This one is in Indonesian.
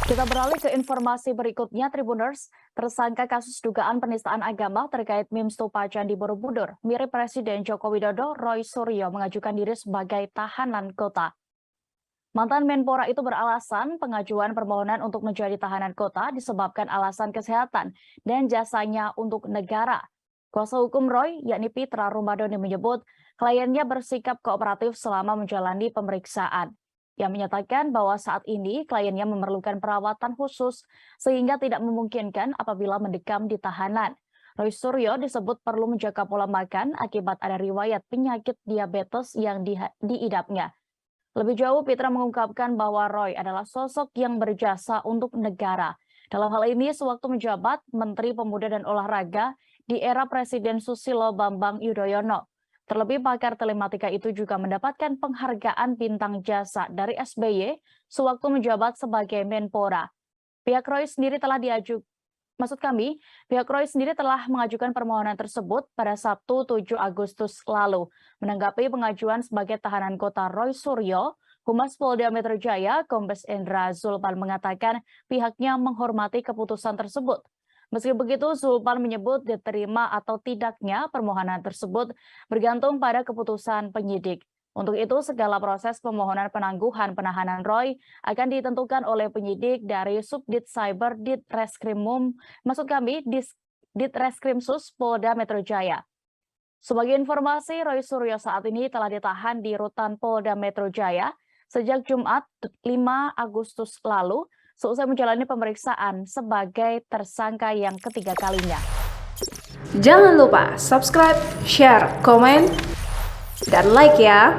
Kita beralih ke informasi berikutnya, Tribuners. Tersangka kasus dugaan penistaan agama terkait meme stupa Candi Borobudur, mirip Presiden Joko Widodo, Roy Suryo mengajukan diri sebagai tahanan kota. Mantan Menpora itu beralasan pengajuan permohonan untuk menjadi tahanan kota disebabkan alasan kesehatan dan jasanya untuk negara. Kuasa hukum Roy, yakni Pitra Rumadoni menyebut kliennya bersikap kooperatif selama menjalani pemeriksaan. Yang menyatakan bahwa saat ini kliennya memerlukan perawatan khusus sehingga tidak memungkinkan apabila mendekam di tahanan. Roy Suryo disebut perlu menjaga pola makan akibat ada riwayat penyakit diabetes yang diidapnya. Lebih jauh, Pitra mengungkapkan bahwa Roy adalah sosok yang berjasa untuk negara. Dalam hal ini, sewaktu menjabat Menteri Pemuda dan Olahraga di era Presiden Susilo Bambang Yudhoyono. Terlebih pakar telematika itu juga mendapatkan penghargaan bintang jasa dari SBY sewaktu menjabat sebagai Menpora. Pihak Roy sendiri telah Pihak Roy sendiri telah mengajukan permohonan tersebut pada Sabtu 7 Agustus lalu. Menanggapi pengajuan sebagai tahanan kota Roy Suryo, Humas Polda Metro Jaya, Kombes Endra Zulpan mengatakan pihaknya menghormati keputusan tersebut. Meski begitu, Zulpan menyebut diterima atau tidaknya permohonan tersebut bergantung pada keputusan penyidik. Untuk itu, segala proses pemohonan penangguhan penahanan Roy akan ditentukan oleh penyidik dari Subdit Cyber Ditreskrimsus Polda Metro Jaya. Sebagai informasi, Roy Suryo saat ini telah ditahan di Rutan Polda Metro Jaya sejak Jumat 5 Agustus lalu, seusai menjalani pemeriksaan sebagai tersangka yang ketiga kalinya. Jangan lupa subscribe, share, komen, dan like ya.